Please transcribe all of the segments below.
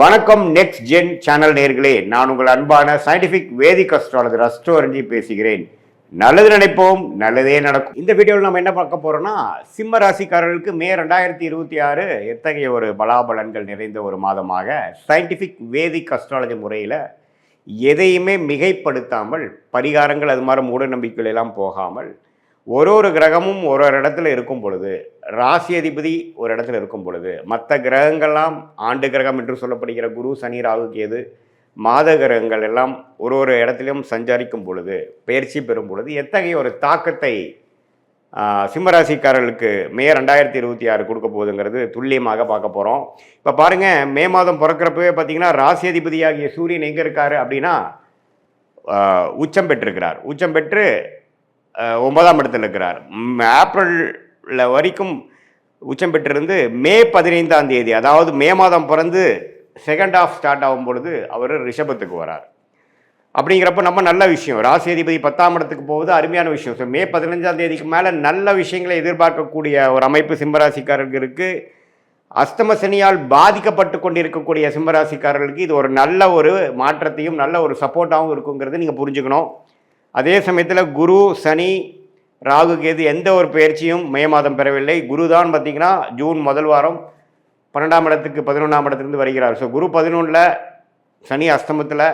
வணக்கம் next gen channel நேர்களே, நான் உங்கள் அன்பான சயின்டிபிக் வேதிக் அஸ்ட்ராலஜர் அஸ்ட்ரோரஞ்சி பேசுகிறேன். நல்லது நினைப்போம், நல்லதே நடக்கும். இந்த வீடியோவில் நம்ம என்ன பார்க்க போறோம்னா, சிம்ம ராசிக்காரர்களுக்கு மே 2026 எத்தகைய ஒரு பலாபலன்கள் நிறைந்த ஒரு மாதமாக சயின்டிபிக் வேதிக் அஸ்ட்ராலஜி முறையில் எதையுமே மிகைப்படுத்தாமல், பரிகாரங்கள் அது மாதிரி மூட நம்பிக்கைகள் எல்லாம் போகாமல், ஒரு கிரகமும் ஒரு இடத்துல இருக்கும் பொழுது, ராசி அதிபதி ஒரு இடத்துல இருக்கும் பொழுது, மற்ற கிரகங்கள்லாம் ஆண்டு கிரகம் என்று சொல்லப்படுகிற குரு, சனி, ராகு, கேது, மாத கிரகங்கள் எல்லாம் ஒரு இடத்திலும் சஞ்சரிக்கும் பொழுது, பயிற்சி பெறும் பொழுது எத்தகைய ஒரு தாக்கத்தை சிம்மராசிக்காரர்களுக்கு மே 2026 கொடுக்க போகுதுங்கிறது துல்லியமாக பார்க்க போகிறோம். இப்போ பாருங்கள், மே மாதம் பிறக்கிறப்பவே பார்த்தீங்கன்னா ராசி அதிபதியாகிய சூரியன் எங்கே இருக்கார் அப்படின்னா உச்சம் பெற்றிருக்கிறார். உச்சம் பெற்று 9ஆம் இடத்தில் இருக்கிறார். ஏப்ரலில் வரைக்கும் உச்சம் பெற்றிருந்து மே 15ஆம் தேதி, அதாவது மே மாதம் பிறந்து செகண்ட் ஆஃப் ஸ்டார்ட் ஆகும் பொழுது அவர் ரிஷபத்துக்கு வரார். அப்படிங்கிறப்ப நம்ம நல்ல விஷயம், ராசி அதிபதி 10ஆம் இடத்துக்கு போகுது, அருமையான விஷயம். ஸோ மே 15ஆம் தேதிக்கு மேலே நல்ல விஷயங்களை எதிர்பார்க்கக்கூடிய ஒரு அமைப்பு சிம்மராசிக்காரர்களுக்கு இருக்குது. அஸ்தம சனியால் பாதிக்கப்பட்டு கொண்டிருக்கக்கூடிய சிம்மராசிக்காரர்களுக்கு இது ஒரு நல்ல ஒரு மாற்றத்தையும் நல்ல ஒரு சப்போர்ட்டாகவும் இருக்குங்கிறது நீங்கள் புரிஞ்சுக்கணும். அதே சமயத்தில் குரு, சனி, ராகு, கேது எந்த ஒரு பயிற்சியும் மே மாதம் பெறவில்லை. குரு தான் பார்த்திங்கன்னா ஜூன் முதல் வாரம் 12ஆம் இடத்துக்கு 11ஆம் இடத்துலேருந்து வருகிறார். ஸோ குரு 11ல், சனி அஸ்தமத்தில்,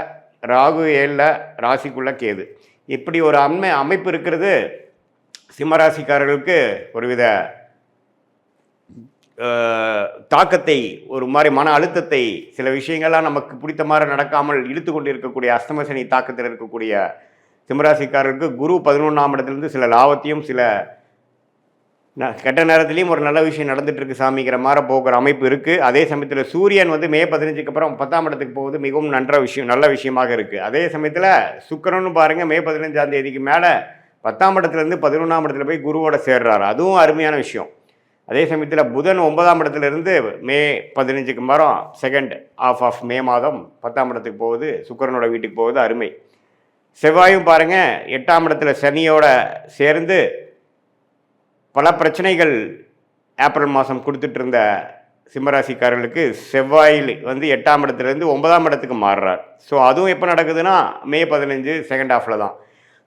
ராகு 7ல், ராசிக்குள்ள கேது. இப்படி ஒரு அமைப்பு இருக்கிறது சிம்மராசிக்காரர்களுக்கு ஒருவித தாக்கத்தை, ஒரு மாதிரி மன அழுத்தத்தை, சில விஷயங்கள்லாம் நமக்கு பிடித்த மாதிரி நடக்காமல் இழுத்து கொண்டு இருக்கக்கூடிய அஸ்தம சனி தாக்கத்தில் இருக்கக்கூடிய சிம்மராசிக்காரருக்கு குரு 11ஆம் இடத்துலேருந்து சில லாபத்தையும் சில கெட்ட நேரத்துலையும் ஒரு நல்ல விஷயம் நடந்துட்டு இருக்கு சாமிங்கிற மாதிரி போகிற அமைப்பு இருக்குது. அதே சமயத்தில் சூரியன் வந்து மே 15க்கு அப்புறம் 10ஆம் இடத்துக்கு போகுது, மிகவும் நல்ல விஷயமாக இருக்குது. அதே சமயத்தில் சுக்கிரன்னு பாருங்கள், மே 15ஆம் தேதிக்கு மேலே 10ஆம் இடத்துலேருந்து 11ஆம் இடத்துல போய் குருவோட சேர்றாரு, அதுவும் அருமையான விஷயம். அதே சமயத்தில் புதன் 9ஆம் இடத்துலேருந்து மே 15க்கு மரம் செகண்ட் ஆஃப் மே மாதம் 10ஆம் இடத்துக்கு போகுது, சுக்கிரனோட வீட்டுக்கு போகுது, அருமை. செவ்வாயும் பாருங்கள் 8ஆம் இடத்துல சனியோட சேர்ந்து பல பிரச்சனைகள் ஏப்ரல் மாதம் கொடுத்துட்டு இருந்த சிம்மராசிக்காரர்களுக்கு செவ்வாயில் வந்து 8ஆம் இடத்துலேருந்து 9ஆம் இடத்துக்கு மாறுறார். ஸோ அதுவும் எப்போ நடக்குதுன்னா மே 15 செகண்ட் ஆஃபில் தான்.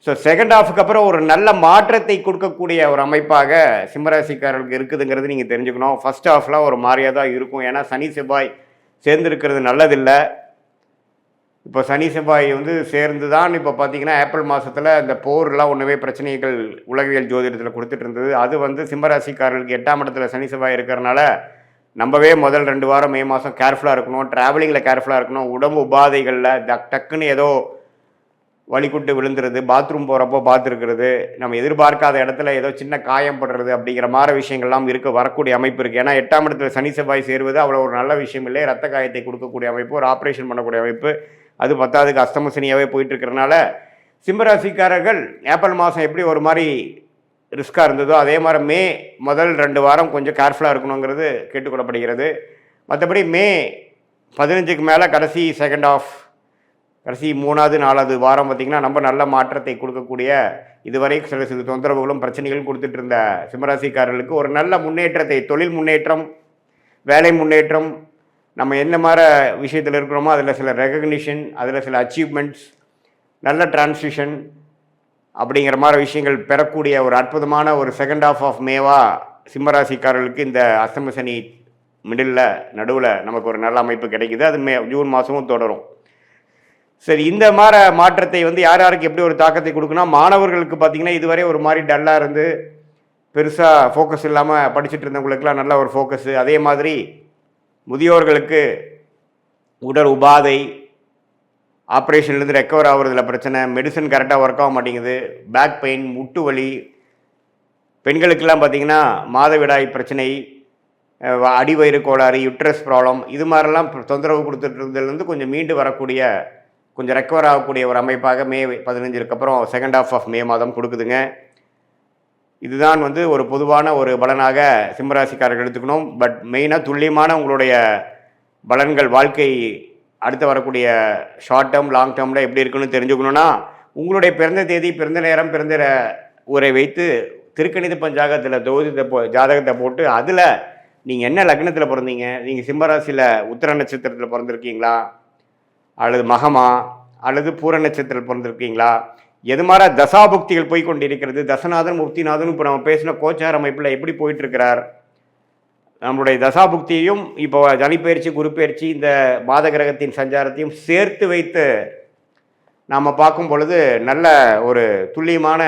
ஸோ செகண்ட் ஆஃபுக்கு அப்புறம் ஒரு நல்ல மாற்றத்தை கொடுக்கக்கூடிய ஒரு அமைப்பாக சிம்மராசிக்காரர்களுக்கு இருக்குதுங்கிறது நீங்கள் தெரிஞ்சுக்கணும். ஃபர்ஸ்ட் ஆஃப்லாம் ஒரு மாதிரியாக தான் இருக்கும், ஏன்னா சனி செவ்வாய் சேர்ந்துருக்கிறது நல்லதில்லை. இப்போ சனி செவ்வாய் வந்து சேர்ந்து தான் இப்போ பார்த்தீங்கன்னா ஏப்ரல் மாதத்தில் இந்த போர்லாம் ஒன்றுமே பிரச்சனைகள் உலகியல் ஜோதிடத்தில் கொடுத்துட்டு இருந்தது. அது வந்து சிம்மராசிக்காரர்களுக்கு 8ஆம் இடத்துல சனி செவ்வாய் இருக்கிறனால நம்பவே முதல் 2 வாரம் மே மாதம் கேர்ஃபுல்லாக இருக்கணும், ட்ராவலிங்கில் கேர்ஃபுல்லாக இருக்கணும். உடம்பு உபாதைகளில் டக்குன்னு ஏதோ வலிக்குட்டு விழுந்துருது, பாத்ரூம் போகிறப்போ பார்த்துருக்கிறது, நம்ம எதிர்பார்க்காத இடத்துல ஏதோ சின்ன காயம் படுறது அப்படிங்கிற மாதிரி விஷயங்கள்லாம் வரக்கூடிய அமைப்பு இருக்குது. ஏன்னா 8ஆம் இடத்துல சனி செவ்வாய் சேருவது அவ்வளோ ஒரு நல்ல விஷயம் இல்லை. ரத்த காயத்தை கொடுக்கக்கூடிய அமைப்பு, ஒரு ஆப்ரேஷன் பண்ணக்கூடிய அமைப்பு, அது 10ஆவதுக்கு அஸ்தம சனியாகவே போயிட்டு இருக்கிறனால சிம்மராசிக்காரர்கள் ஏப்ரல் மாதம் எப்படி ஒரு மாதிரி ரிஸ்க்காக இருந்ததோ அதே மாதிரி மே முதல் 2 வாரம் கொஞ்சம் கேர்ஃபுல்லாக இருக்கணுங்கிறது கேட்டுக்கொள்ளப்படுகிறது. மற்றபடி மே 15க்கு மேலே கடைசி செகண்ட் ஆஃப், கடைசி 3வது 4வது வாரம் பார்த்திங்கன்னா நம்ம நல்ல மாற்றத்தை கொடுக்கக்கூடிய, இதுவரை சில தொந்தரவுகளும் பிரச்சனைகளும் கொடுத்துட்டு இருந்த சிம்மராசிக்காரர்களுக்கு ஒரு நல்ல முன்னேற்றத்தை, தொழில் முன்னேற்றம், வேலை முன்னேற்றம், நம்ம என்ன மாதிரி விஷயத்தில் இருக்கிறோமோ அதில் சில ரெகக்னிஷன், அதில் சில அச்சீவ்மெண்ட்ஸ், நல்ல டிரான்சிஷன் அப்படிங்கிற மாதிரி விஷயங்கள் பெறக்கூடிய ஒரு அற்புதமான ஒரு செகண்ட் ஆஃப் மேவா சிம்மராசிக்காரர்களுக்கு இந்த அஸ்தம சனி நடுவில் நமக்கு ஒரு நல்ல அமைப்பு கிடைக்குது. அது ஜூன் மாதமும் தொடரும். சரி, இந்த மாதிரி மாற்றத்தை வந்து யாருக்கு எப்படி ஒரு தாக்கத்தை கொடுக்குன்னா, மாணவர்களுக்கு பார்த்திங்கன்னா இதுவரை ஒரு மாதிரி டல்லாக இருந்து பெருசாக ஃபோக்கஸ் இல்லாமல் படிச்சுட்டு இருந்தவங்களுக்குலாம் நல்ல ஒரு ஃபோக்கஸு. அதே மாதிரி முதியோர்களுக்கு உடல் உபாதை, ஆப்ரேஷன்லேருந்து ரெக்கவர் ஆகுறதுல பிரச்சனை, மெடிசன் கரெக்டாக ஒர்க் ஆக மாட்டேங்குது, பேக் பெயின், முட்டு வலி, பெண்களுக்கெல்லாம் பார்த்திங்கன்னா மாதவிடாய் பிரச்சனை, அடிவயிறு கோளாறு, யுட்ரஸ் ப்ராப்ளம், இது மாதிரிலாம் தொந்தரவு கொடுத்துட்டு இருந்ததுலேருந்து கொஞ்சம் மீண்டு வரக்கூடிய, கொஞ்சம் ரெக்கவர் ஆகக்கூடிய ஒரு அமைப்பாக மே 15க்கு அப்புறம் செகண்ட் ஆஃப் மே மாதம் கொடுக்குதுங்க. இதுதான் வந்து ஒரு பொதுவான ஒரு பலனாக சிம்மராசிக்காரர்கள் எடுத்துக்கணும். பட் மெயினாக துல்லியமான உங்களுடைய பலன்கள், வாழ்க்கை அடுத்து வரக்கூடிய ஷார்ட் டேர்ம், லாங் டேர்மில் எப்படி இருக்குன்னு தெரிஞ்சுக்கணுன்னா, உங்களுடைய பிறந்த தேதி, பிறந்த நேரம், பிறந்த ஊரை வைத்து திருக்கணித பஞ்சாங்கத்தில் ஜாதகத்தை போட்டு அதில் நீங்கள் என்ன லக்னத்தில் பிறந்தீங்க, நீங்கள் சிம்மராசியில் உத்திர நட்சத்திரத்தில் பிறந்திருக்கீங்களா, அல்லது மகமா, அல்லது பூர நட்சத்திரத்தில் பிறந்திருக்கீங்களா, எது மாதிரி தசாபுக்திகள் போய் கொண்டிருக்கிறது, தசநாதன் முக்திநாதன் இப்போ நம்ம பேசின கோச்சார அமைப்பில் எப்படி போயிட்டு இருக்கிறார், நம்மளுடைய தசாபுக்தியையும் இப்போ சனிப்பெயர்ச்சி குரு பயிற்சி இந்த மாத கிரகத்தின் சஞ்சாரத்தையும் சேர்த்து வைத்து நாம் பார்க்கும் பொழுது நல்ல ஒரு துல்லியமான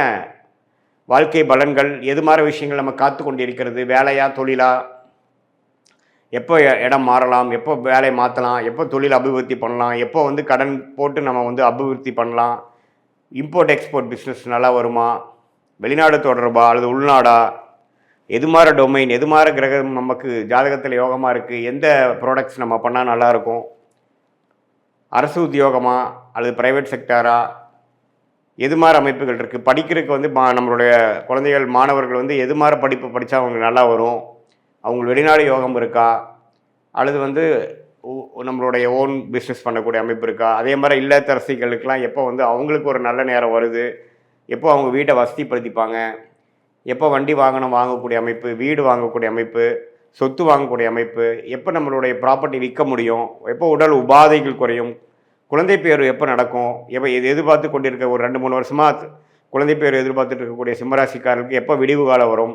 வாழ்க்கை பலன்கள், எது மாதிரி விஷயங்கள் நம்ம காத்து கொண்டிருக்கிறது, வேலையா தொழிலா, எப்போ இடம் மாறலாம், எப்போ வேலையை மாற்றலாம், எப்போ தொழில் அபிவிருத்தி பண்ணலாம், எப்போ வந்து கடன் போட்டு நம்ம வந்து அபிவிருத்தி பண்ணலாம், இம்போர்ட் எக்ஸ்போர்ட் பிஸ்னஸ் நல்லா வருமா, வெளிநாடு தொடர்பா அல்லது உள்நாடா, எது மாதிரி டொமைன், எது மாதிரி கிரகம் நமக்கு ஜாதகத்தில் யோகமாக இருக்குது, எந்த ப்ராடக்ட்ஸ் நம்ம பண்ணால் நல்லாயிருக்கும், அரசு உத்தியோகமா அல்லது ப்ரைவேட் செக்டாரா, எது மாதிரி அமைப்புகள் இருக்குது, படிக்கிறதுக்கு வந்து நம்மளுடைய குழந்தைகள் மாணவர்கள் வந்து எது மாதிரி படிப்பு படித்தா அவங்களுக்கு நல்லா வரும், அவங்க வெளிநாடு யோகம் இருக்கா, அல்லது வந்து நம்மளுடைய ஓன் பிஸ்னஸ் பண்ணக்கூடிய அமைப்பு இருக்கா, அதே மாதிரி இல்லத்தரசிகளுக்கெல்லாம் எப்போ வந்து அவங்களுக்கு ஒரு நல்ல நேரம் வருது, எப்போ அவங்க வீட்டை வசதிப்படுத்திப்பாங்க, எப்போ வண்டி வாகனம் வாங்கக்கூடிய அமைப்பு, வீடு வாங்கக்கூடிய அமைப்பு, சொத்து வாங்கக்கூடிய அமைப்பு, எப்போ நம்மளுடைய ப்ராப்பர்ட்டி விற்க முடியும், எப்போ உடல் உபாதைகள் குறையும், குழந்தை பேர் எப்போ நடக்கும், எப்போ இது எதிர்பார்த்து கொண்டிருக்க ஒரு 2-3 வருஷமாக குழந்தை பேர் எதிர்பார்த்துட்டு இருக்கக்கூடிய சிம்மராசிக்காரர்களுக்கு எப்போ விடிவு காலம் வரும்,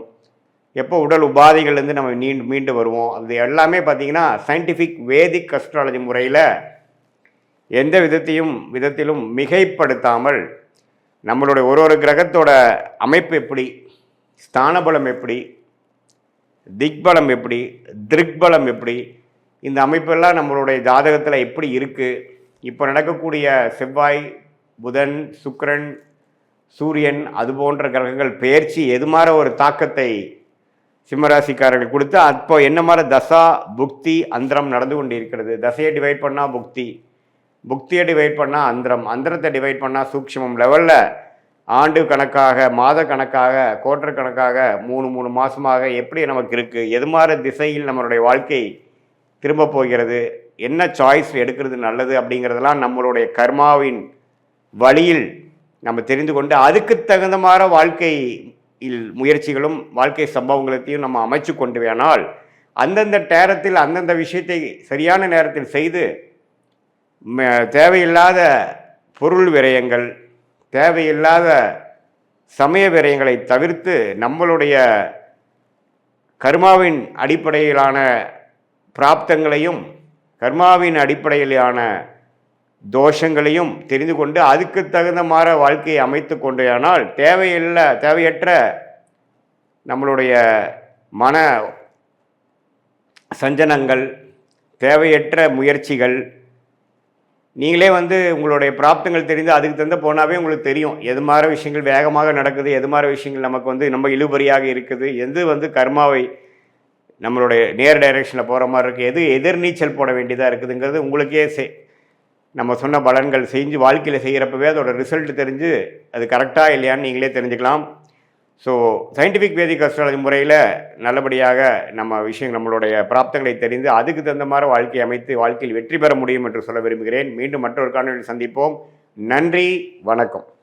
எப்போ உடல் உபாதைகள்லேருந்து நம்ம மீண்டு வருவோம், அது எல்லாமே பார்த்திங்கன்னா சயின்டிஃபிக் வேதிக் அஸ்ட்ராலஜி முறையில் எந்த விதத்திலும் மிகைப்படுத்தாமல் நம்மளுடைய ஒரு கிரகத்தோட அமைப்பு எப்படி, ஸ்தானபலம் எப்படி, திக்பலம் எப்படி, திருக்பலம் எப்படி, இந்த அமைப்பெல்லாம் நம்மளுடைய ஜாதகத்தில் எப்படி இருக்குது, இப்போ நடக்கக்கூடிய செவ்வாய், புதன், சுக்கிரன், சூரியன் அது போன்ற கிரகங்கள் பெயர்ச்சி எது மாதிரி ஒரு தாக்கத்தை சிம்மராசிக்காரர்கள் கொடுத்து அப்போ என்ன மாதிரி தசா புக்தி அந்தரம் நடந்து கொண்டு இருக்கிறது. தசையை டிவைட் பண்ணால் புக்தி, புக்தியை டிவைட் பண்ணால் அந்தரம், அந்தரத்தை டிவைட் பண்ணால் சூக்ஷ்மம் லெவலில் ஆண்டு கணக்காக, மாத கணக்காக, குவார்டர் கணக்காக 3 மாதமாக எப்படி நமக்கு இருக்குது, எது மாதிரி திசையில் நம்மளுடைய வாழ்க்கை திரும்ப போகிறது, என்ன சாய்ஸ் எடுக்கிறது நல்லது அப்படிங்கிறதெல்லாம் நம்மளுடைய கர்மாவின் வழியில் நம்ம தெரிந்து கொண்டு அதுக்கு தகுந்த மாதிரி வாழ்க்கையில் முயற்சிகளும் வாழ்க்கை சம்பவங்களையும் நம்ம அமைச்சு கொண்டு வேணால் அந்தந்த நேரத்தில் அந்தந்த விஷயத்தை சரியான நேரத்தில் செய்து தேவையில்லாத பொருள் விரயங்கள், தேவையில்லாத சமய விரயங்களை தவிர்த்து நம்மளுடைய கர்மாவின் அடிப்படையிலான பிராப்தங்களையும் கர்மாவின் அடிப்படையிலான தோஷங்களையும் தெரிந்து கொண்டு அதுக்கு தகுந்த மாதிரி வாழ்க்கையை அமைத்து கொண்டேயானால் தேவையற்ற நம்மளுடைய மன சஞ்சனங்கள், தேவையற்ற முயற்சிகள், நீங்களே வந்து உங்களுடைய பிராப்தங்கள் தெரிந்து அதுக்கு தகுந்த போனாவே உங்களுக்கு தெரியும் எது மாதிரி விஷயங்கள் வேகமாக நடக்குது, எது மாதிரி விஷயங்கள் நமக்கு வந்து நம்ம இழுபறியாக இருக்குது, எது வந்து கர்மாவை நம்மளுடைய நேர் டைரெக்ஷனில் போகிற மாதிரி இருக்குது, எது எதிர்நீச்சல் போட வேண்டியதாக இருக்குதுங்கிறது உங்களுக்கே நம்ம சொன்ன பலன்கள் செஞ்சு வாழ்க்கையில் செய்கிறப்பவே அதோட ரிசல்ட் தெரிஞ்சு அது கரெக்டாக இல்லையான்னு நீங்களே தெரிஞ்சுக்கலாம். ஸோ சயின்டிஃபிக் வேதிக் அஸ்ட்ராலஜி முறையில் நல்லபடியாக நம்மளுடைய பிராப்தங்களை தெரிந்து அதுக்கு தகுந்த மாதிரி வாழ்க்கையை அமைத்து வாழ்க்கையில் வெற்றி பெற முடியும் என்று சொல்ல விரும்புகிறேன். மீண்டும் மற்றொரு காணொலியில் சந்திப்போம். நன்றி, வணக்கம்.